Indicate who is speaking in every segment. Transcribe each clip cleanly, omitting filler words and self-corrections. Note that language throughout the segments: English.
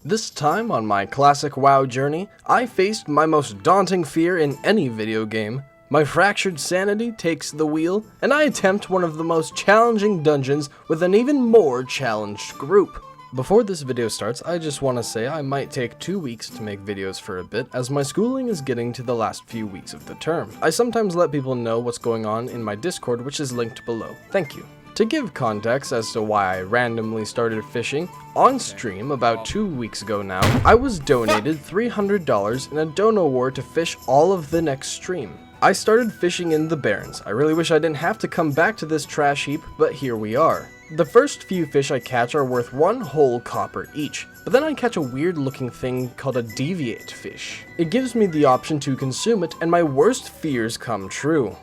Speaker 1: This time on my classic WoW journey, I faced my most daunting fear in any video game. My fractured sanity takes the wheel, and I attempt one of the most challenging dungeons with an even more challenged group. Before this video starts, I just want to say I might take 2 weeks to make videos for a bit, as my schooling is getting to the last few weeks of the term. I sometimes let people know what's going on in my Discord, which is linked below. Thank you. To give context as to why I randomly started fishing, on stream about 2 weeks ago now, I was donated $300 in a dono war to fish all of the next stream. I started fishing in the Barrens. I really wish I didn't have to come back to this trash heap, but here we are. The first few fish I catch are worth 1 whole copper each, but then I catch a weird looking thing called a deviate fish. It gives me the option to consume it, and my worst fears come true.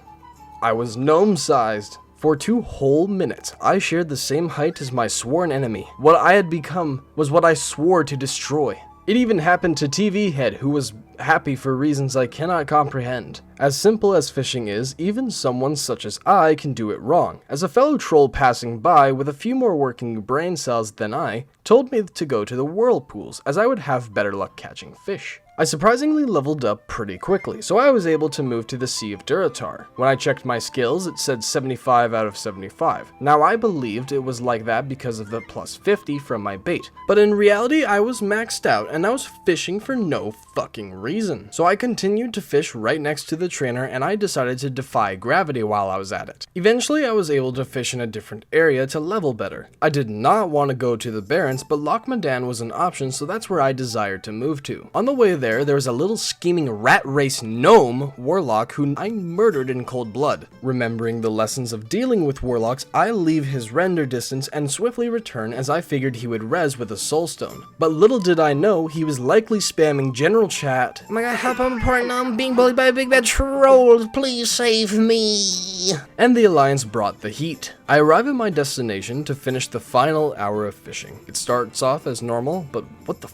Speaker 1: I was gnome-sized. For 2 whole minutes, I shared the same height as my sworn enemy. What I had become was what I swore to destroy. It even happened to TV Head, who was happy for reasons I cannot comprehend. As simple as fishing is, even someone such as I can do it wrong, as a fellow troll passing by with a few more working brain cells than I told me to go to the whirlpools, as I would have better luck catching fish. I surprisingly leveled up pretty quickly, so I was able to move to the Sea of Jotaro. When I checked my skills, it said 75 out of 75. Now I believed it was like that because of the plus 50 from my bait, but in reality I was maxed out and I was fishing for no fucking reason. So I continued to fish right next to the trainer, and I decided to defy gravity while I was at it. Eventually I was able to fish in a different area to level better. I did not want to go to the Barrens, but Lochmadan was an option, so that's where I desired to move to. On the way there was a little scheming rat race gnome warlock who I murdered in cold blood. Remembering the lessons of dealing with warlocks, I leave his render distance and swiftly return, as I figured he would res with a soulstone. But little did I know, he was likely spamming general chat. "Oh my god, help, I'm important, I'm being bullied by a big bad troll, please save me." And the alliance brought the heat. I arrive at my destination to finish the final hour of fishing. It starts off as normal, but what the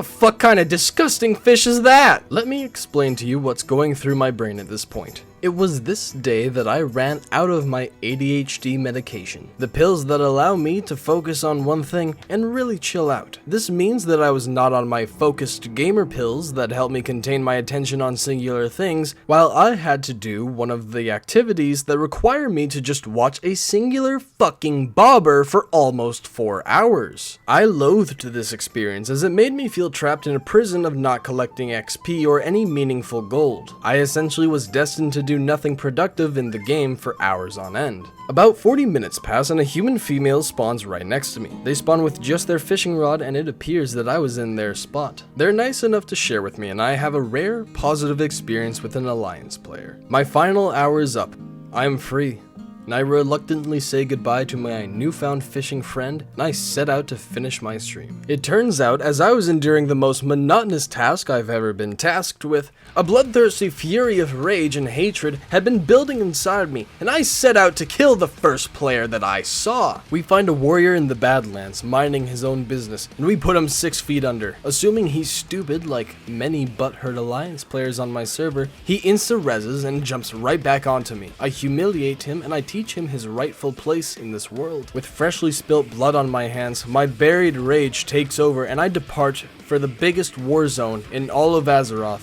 Speaker 1: fuck kind of disgusting fish is that? Let me explain to you what's going through my brain at this point. It was this day that I ran out of my ADHD medication, the pills that allow me to focus on one thing and really chill out. This means that I was not on my focused gamer pills that help me contain my attention on singular things, while I had to do one of the activities that require me to just watch a singular fucking bobber for almost 4 hours. I loathed this experience, as it made me feel trapped in a prison of not collecting XP or any meaningful gold. I essentially was destined to do nothing productive in the game for hours on end. About 40 minutes pass and a human female spawns right next to me. They spawn with just their fishing rod, and it appears that I was in their spot. They're nice enough to share with me, and I have a rare, positive experience with an alliance player. My final hour is up. I am free. And I reluctantly say goodbye to my newfound fishing friend, and I set out to finish my stream. It turns out, as I was enduring the most monotonous task I've ever been tasked with, a bloodthirsty fury of rage and hatred had been building inside me, and I set out to kill the first player that I saw. We find a warrior in the Badlands, minding his own business, and we put him 6 feet under. Assuming he's stupid, like many butthurt alliance players on my server, he insta-reses and jumps right back onto me. I humiliate him, and I teach him his rightful place in this world. With freshly spilt blood on my hands, my buried rage takes over, and I depart for the biggest war zone in all of Azeroth.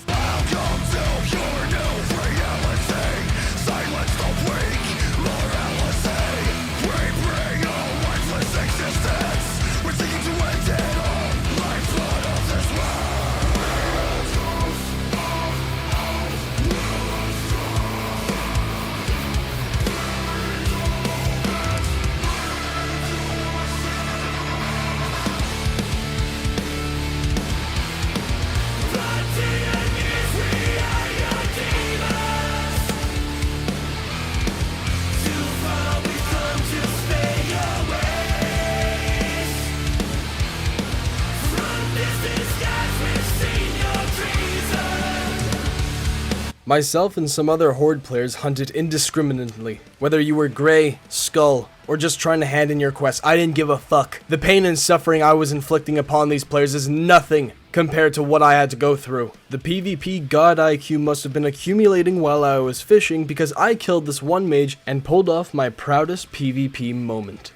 Speaker 1: Myself and some other Horde players hunted indiscriminately. Whether you were Grey, Skull, or just trying to hand in your quest, I didn't give a fuck. The pain and suffering I was inflicting upon these players is nothing compared to what I had to go through. The PvP god IQ must have been accumulating while I was fishing, because I killed this one mage and pulled off my proudest PvP moment.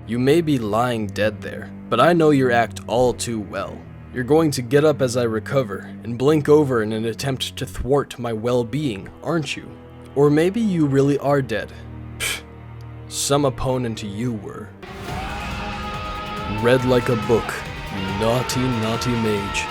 Speaker 1: You may be lying dead there, but I know your act all too well. You're going to get up as I recover and blink over in an attempt to thwart my well-being, aren't you? Or maybe you really are dead. Pfft, some opponent you were. Read like a book, you naughty, naughty mage.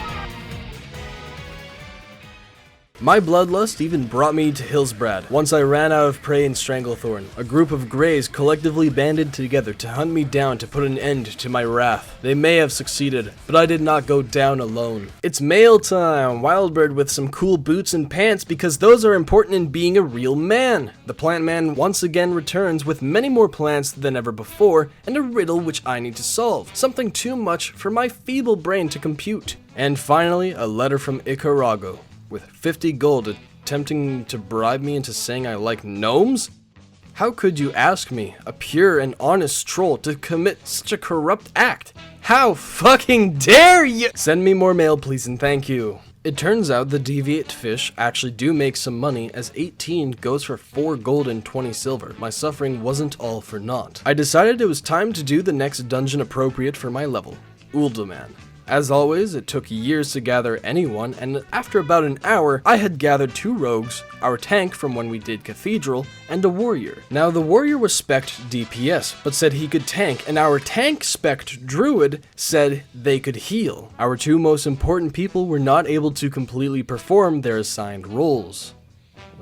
Speaker 1: My bloodlust even brought me to Hillsbrad. Once I ran out of prey in Stranglethorn, a group of greys collectively banded together to hunt me down to put an end to my wrath. They may have succeeded, but I did not go down alone. It's mail time, Wildbird with some cool boots and pants because those are important in being a real man. The plant man once again returns with many more plants than ever before and a riddle which I need to solve. Something too much for my feeble brain to compute. And finally, a letter from Icarago, with 50 gold attempting to bribe me into saying I like gnomes? How could you ask me, a pure and honest troll, to commit such a corrupt act? How fucking dare you! Send me more mail please and thank you. It turns out the deviate fish actually do make some money, as 18 goes for 4 gold and 20 silver. My suffering wasn't all for naught. I decided it was time to do the next dungeon appropriate for my level, Uldaman. As always, it took years to gather anyone, and after about an hour, I had gathered 2 rogues, our tank from when we did Cathedral, and a warrior. Now, the warrior was spec'd DPS, but said he could tank, and our tank spec'd druid said they could heal. Our 2 most important people were not able to completely perform their assigned roles.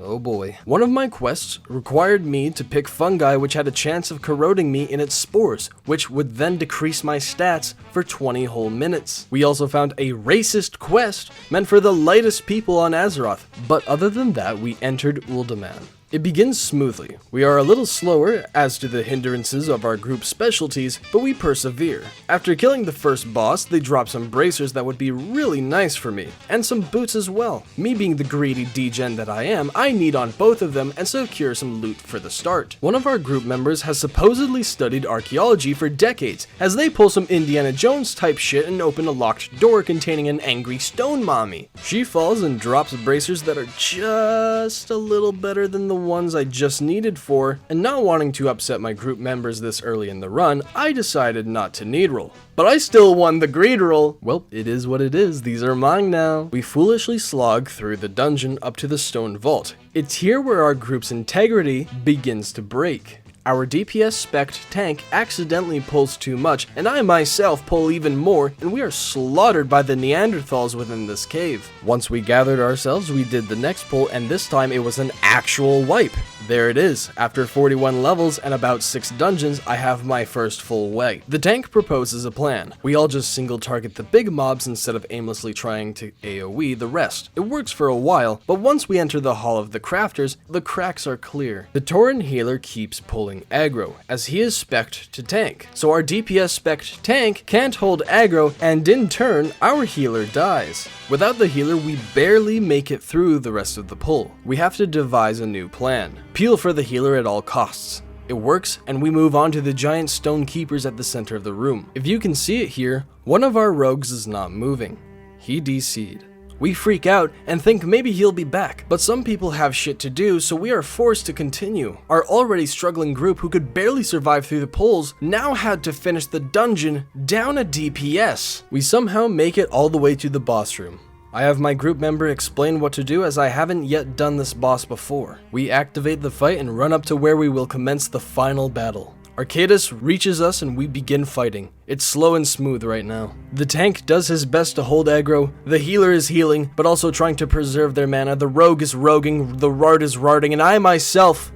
Speaker 1: Oh boy. One of my quests required me to pick fungi which had a chance of corroding me in its spores, which would then decrease my stats for 20 whole minutes. We also found a racist quest meant for the lightest people on Azeroth, but other than that, we entered Uldaman. It begins smoothly. We are a little slower as to the hindrances of our group specialties, but we persevere. After killing the first boss, they drop some bracers that would be really nice for me, and some boots as well. Me being the greedy degen that I am, I need on both of them and secure some loot for the start. One of our group members has supposedly studied archaeology for decades, as they pull some Indiana Jones type shit and open a locked door containing an angry stone mommy. She falls and drops bracers that are just a little better than the ones I just needed for, and not wanting to upset my group members this early in the run, I decided not to need roll. But I still won the greed roll. Well, it is what it is, these are mine now. We foolishly slog through the dungeon up to the stone vault. It's here where our group's integrity begins to break. Our DPS spec'd tank accidentally pulls too much, and I myself pull even more, and we are slaughtered by the Neanderthals within this cave. Once we gathered ourselves, we did the next pull, and this time it was an actual wipe. There it is. After 41 levels and about 6 dungeons, I have my first full wipe. The tank proposes a plan. We all just single target the big mobs instead of aimlessly trying to AoE the rest. It works for a while, but once we enter the Hall of the Crafters, the cracks are clear. The Tauren healer keeps pulling aggro, as he is spec'd to tank. So our DPS spec'd tank can't hold aggro, and in turn, our healer dies. Without the healer, we barely make it through the rest of the pull. We have to devise a new plan. Peel for the healer at all costs. It works, and we move on to the giant stone keepers at the center of the room. If you can see it here, one of our rogues is not moving. He DC'd. We freak out and think maybe he'll be back, but some people have shit to do, so we are forced to continue. Our already struggling group, who could barely survive through the pulls, now had to finish the dungeon down a DPS. We somehow make it all the way to the boss room. I have my group member explain what to do, as I haven't yet done this boss before. We activate the fight and run up to where we will commence the final battle. Arcadus reaches us and we begin fighting. It's slow and smooth right now. The tank does his best to hold aggro, the healer is healing, but also trying to preserve their mana, the rogue is roguing, the rard is rarding, and I myself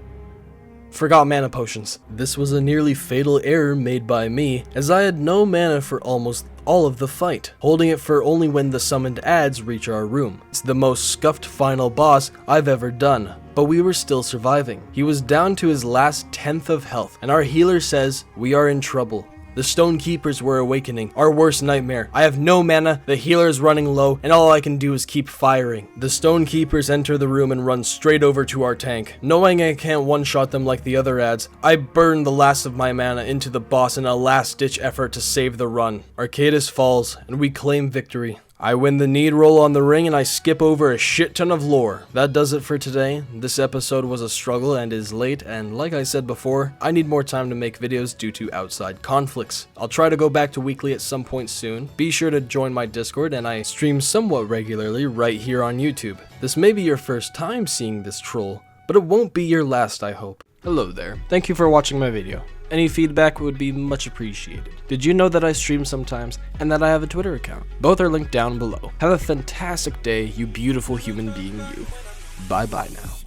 Speaker 1: forgot mana potions. This was a nearly fatal error made by me, as I had no mana for almost all of the fight, holding it for only when the summoned adds reach our room. It's the most scuffed final boss I've ever done, but we were still surviving. He was down to his last 10th of health, and our healer says, "We are in trouble. The stone keepers were awakening, our worst nightmare. I have no mana, the healer is running low, and all I can do is keep firing." The stone keepers enter the room and run straight over to our tank. Knowing I can't one-shot them like the other adds, I burn the last of my mana into the boss in a last-ditch effort to save the run. Arcadus falls, and we claim victory. I win the need roll on the ring and I skip over a shit ton of lore. That does it for today. This episode was a struggle and is late, and like I said before, I need more time to make videos due to outside conflicts. I'll try to go back to weekly at some point soon. Be sure to join my Discord, and I stream somewhat regularly right here on YouTube. This may be your first time seeing this troll, but it won't be your last, I hope. Hello there. Thank you for watching my video. Any feedback would be much appreciated. Did you know that I stream sometimes and that I have a Twitter account? Both are linked down below. Have a fantastic day, you beautiful human being you. Bye bye now.